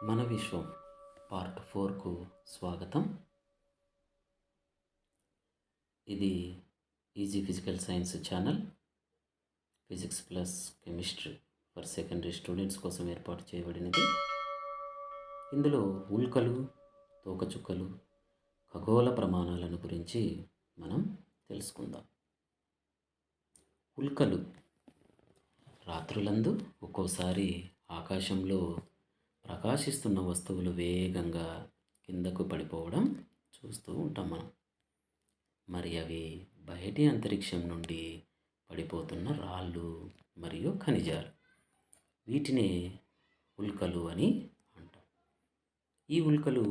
మన విశ్వం పార్ట్ 4కు స్వాగతం. ఇది easy physical science channel. Physics plus chemistry for secondary students కోసం ఏర్పాటు చేయబడినది. ఇందులో ఉల్కలు, తోకచుక్కలు, ఖగోళ ప్రమాణాలను గురించి మనం తెలుసుకుందాం. ఉల్కలు రాత్రులందు ఒక్కోసారి ఆకాశంలో ప్రకాశిస్తున్న వస్తువులు వేగంగా కిందకు పడిపోవడం చూస్తూ ఉంటాం మనం. మరి అవి బయటి అంతరిక్షం నుండి పడిపోతున్న రాళ్ళు మరియు ఖనిజాలు, వీటినే ఉల్కలు అని అంటాం. ఈ ఉల్కలు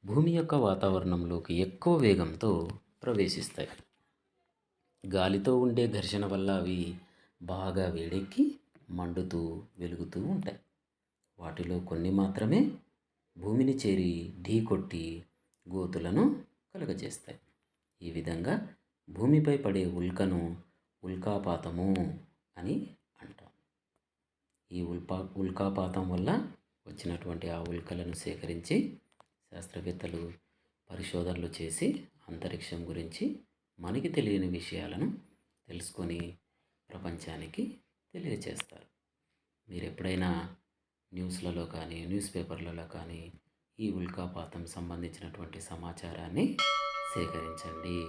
భూమి యొక్క వాతావరణంలోకి ఎక్కువ వేగంతో ప్రవేశిస్తాయి. గాలితో ఉండే ఘర్షణ వల్ల అవి బాగా వేడెక్కి మండుతూ వెలుగుతూ ఉంటాయి. వాటిలో కొన్ని మాత్రమే భూమిని చేరి ఢీకొట్టి గోతులను కలుగజేస్తాయి. ఈ విధంగా భూమిపై పడే ఉల్కను ఉల్కాపాతము అని అంటాం. ఈ ఉల్కాపాతం వల్ల వచ్చినటువంటి ఆ ఉల్కలను సేకరించి శాస్త్రవేత్తలు పరిశోధనలు చేసి అంతరిక్షం గురించి మనకి తెలియని విషయాలను తెలుసుకొని ప్రపంచానికి తెలియజేస్తారు. మీరు ఎప్పుడైనా న్యూస్లలో కానీ న్యూస్ పేపర్లలో కానీ ఈ ఉల్కాపాతం సంబంధించినటువంటి సమాచారాన్ని సేకరించండి.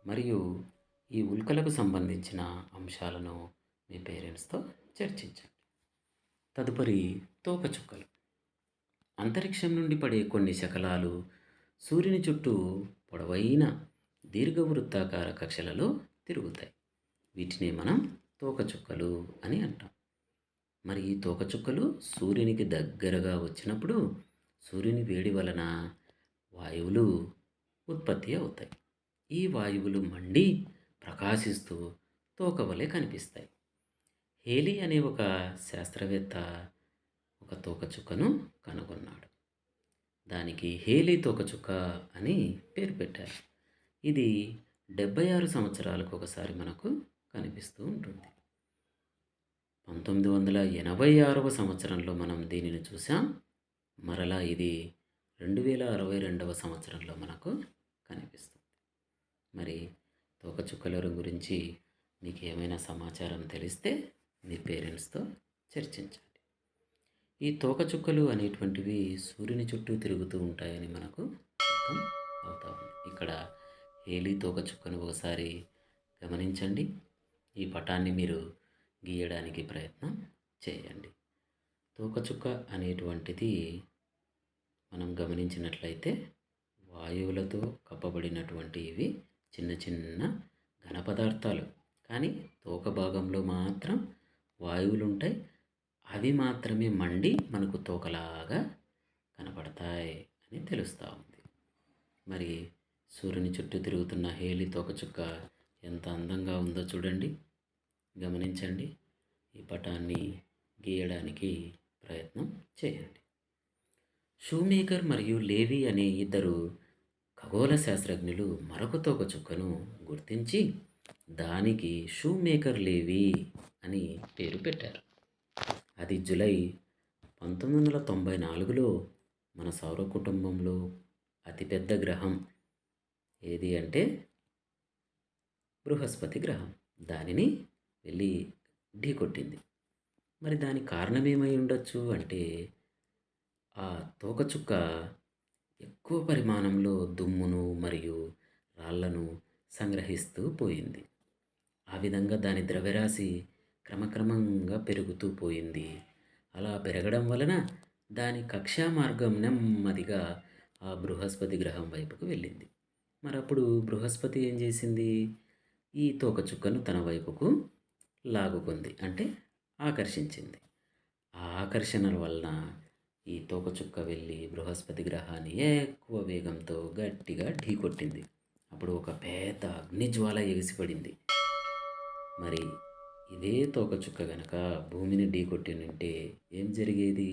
మరియు ఈ ఉల్కలకు సంబంధించిన అంశాలను మీ పేరెంట్స్తో చర్చించండి. తదుపరి తోకచుక్కలు. అంతరిక్షం నుండి పడే కొన్ని శకలాలు సూర్యుని చుట్టూ పొడవైన దీర్ఘవృత్తాకార కక్షలలో తిరుగుతాయి. వీటిని మనం తోకచుక్కలు అని అంటాం. మరి ఈ తోకచుక్కలు సూర్యునికి దగ్గరగా వచ్చినప్పుడు సూర్యుని వేడి వలన వాయువులు ఉత్పత్తి అవుతాయి. ఈ వాయువులు మండి ప్రకాశిస్తూ తోకవలె కనిపిస్తాయి. హేలీ అనే ఒక శాస్త్రవేత్త ఒక తోకచుక్కను కనుగొన్నాడు. దానికి హేలీ తోకచుక్క అని పేరు పెట్టారు. ఇది 76 సంవత్సరాలకు ఒకసారి మనకు కనిపిస్తూ ఉంటుంది. 1986వ సంవత్సరంలో మనం దీనిని చూసాం. మరలా ఇది 2062వ సంవత్సరంలో మనకు కనిపిస్తుంది. మరి తోకచుక్కల గురించి మీకు ఏమైనా సమాచారం తెలిస్తే మీ పేరెంట్స్తో చర్చించండి. ఈ తోకచుక్కలు అనేటువంటివి సూర్యుని చుట్టూ తిరుగుతూ ఉంటాయని మనకు అర్థం అవుతా ఉంది. ఇక్కడ హేలీ తోకచుక్కను ఒకసారి గమనించండి. ఈ పటాన్ని మీరు గీయడానికి ప్రయత్నం చేయండి. తోకచుక్క అనేటువంటిది మనం గమనించినట్లయితే వాయువులతో కప్పబడినటువంటి ఇవి చిన్న చిన్న ఘన పదార్థాలు. కానీ తోక భాగంలో మాత్రం వాయువులు ఉంటాయి. అవి మాత్రమే మండి మనకు తోకలాగా కనపడతాయి అని తెలుస్తూ ఉంది. మరి సూర్యుని చుట్టూ తిరుగుతున్న హేలీ తోకచుక్క ఎంత అందంగా ఉందో చూడండి, గమనించండి. ఈ పటాన్ని గీయడానికి ప్రయత్నం చేయండి. షూమేకర్ మరియు లేవీ అనే ఇద్దరు ఖగోళ శాస్త్రజ్ఞులు మరొక తోకచుక్కను గుర్తించి దానికి షూమేకర్ లేవీ అని పేరు పెట్టారు. అది జూలై 1994లో మన సౌర కుటుంబంలో అతిపెద్ద గ్రహం ఏది అంటే బృహస్పతి గ్రహం. దానిని వెళ్ళి ఢీకొట్టింది. మరి దానికి కారణం ఏమై ఉండొచ్చు అంటే ఆ తోకచుక్క ఎక్కువ పరిమాణంలో దుమ్మును మరియు రాళ్లను సంగ్రహిస్తూ పోయింది. ఆ విధంగా దాని ద్రవ్యరాశి క్రమక్రమంగా పెరుగుతూ పోయింది. అలా పెరగడం వలన దాని కక్షా మార్గం నెమ్మదిగా ఆ బృహస్పతి గ్రహం వైపుకు వెళ్ళింది. మరి అప్పుడు బృహస్పతి ఏం చేసింది? ఈ తోకచుక్కను తన వైపుకు లాగుకుంది, అంటే ఆకర్షించింది. ఆ ఆకర్షణ వలన ఈ తోకచుక్క వెళ్ళి బృహస్పతి గ్రహాన్ని ఎక్కువ వేగంతో గట్టిగా ఢీకొట్టింది. అప్పుడు ఒక పెద్ద అగ్నిజ్వాల ఎగిసిపడింది. మరి ఇదే తోకచుక్క గనక భూమిని ఢీకొట్టినుంటే ఏం జరిగేది?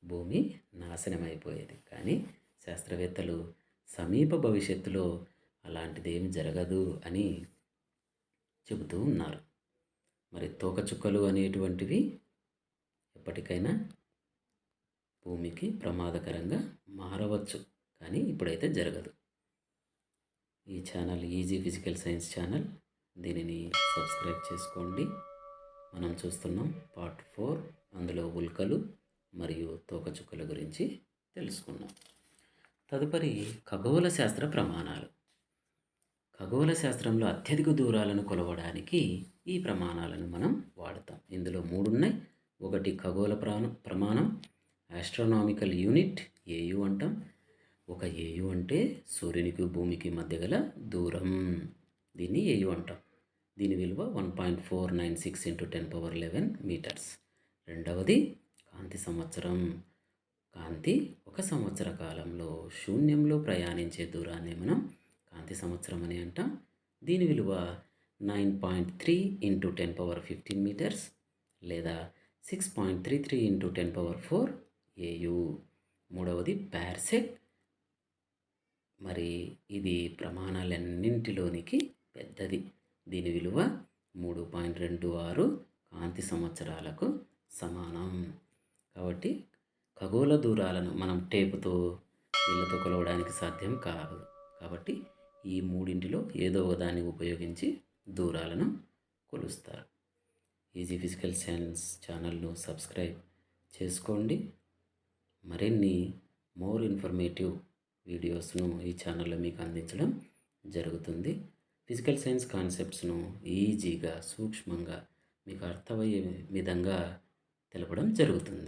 భూమి నాశనమైపోయేది. కానీ శాస్త్రవేత్తలు సమీప భవిష్యత్తులో అలాంటిదేమి జరగదు అని చెబుతూ ఉన్నారు. మరి తోకచుక్కలు అనేటువంటివి ఎప్పటికైనా భూమికి ప్రమాదకరంగా మారవచ్చు, కానీ ఇప్పుడైతే జరగదు. ఈ channel easy physical science channel. దీనిని సబ్స్క్రైబ్ చేసుకోండి. మనం చూస్తున్నాం పార్ట్ 4. అందులో ఉల్కలు మరియు తోకచుక్కల గురించి తెలుసుకున్నాం. తదుపరి ఖగోళ శాస్త్ర ప్రమాణాలు. ఖగోళ శాస్త్రంలో అత్యధిక దూరాలను కొలవడానికి ఈ ప్రమాణాలను మనం వాడతాం. ఇందులో 3 ఉన్నాయి. ఒకటి ఖగోళ ప్రమాణం, ఆస్ట్రానామికల్ యూనిట్ ఏయు అంటాం. ఒక ఏయు అంటే సూర్యునికి భూమికి మధ్య గల దూరం, దీన్ని ఏయు అంటాం. దీని విలువ 1.496 × 10^11 మీటర్స్. రెండవది కాంతి సంవత్సరం. కాంతి ఒక సంవత్సర కాలంలో శూన్యంలో ప్రయాణించే దూరాన్ని మనం కాంతి సంవత్సరం అని అంటాం. దీని విలువ 9.3 × 10^15 మీటర్స్ లేదా 6.33 × 10^4 ఏయు. మూడవది పార్సెక్. మరి ఇది ప్రమాణాలన్నింటిలోనికి పెద్దది. దీని విలువ 3.26 కాంతి సంవత్సరాలకు సమానం. కాబట్టి ఖగోళ దూరాలను మనం టేపుతో వీళ్ళతో కొలవడానికి సాధ్యం కాదు. కాబట్టి ఈ మూడింటిలో ఏదో ఒకదాన్ని ఉపయోగించి దూరాలను కొలుస్తారు. ఈజీ ఫిజికల్ సైన్స్ ఛానల్ను సబ్స్క్రైబ్ చేసుకోండి. మరిన్ని మోర్ ఇన్ఫర్మేటివ్ వీడియోస్ను ఈ ఛానల్లో మీకు అందించడం జరుగుతుంది. ఫిజికల్ సైన్స్ కాన్సెప్ట్స్ను ఈజీగా, సూక్ష్మంగా మీకు అర్థమయ్యే విధంగా తెలపడం జరుగుతుంది.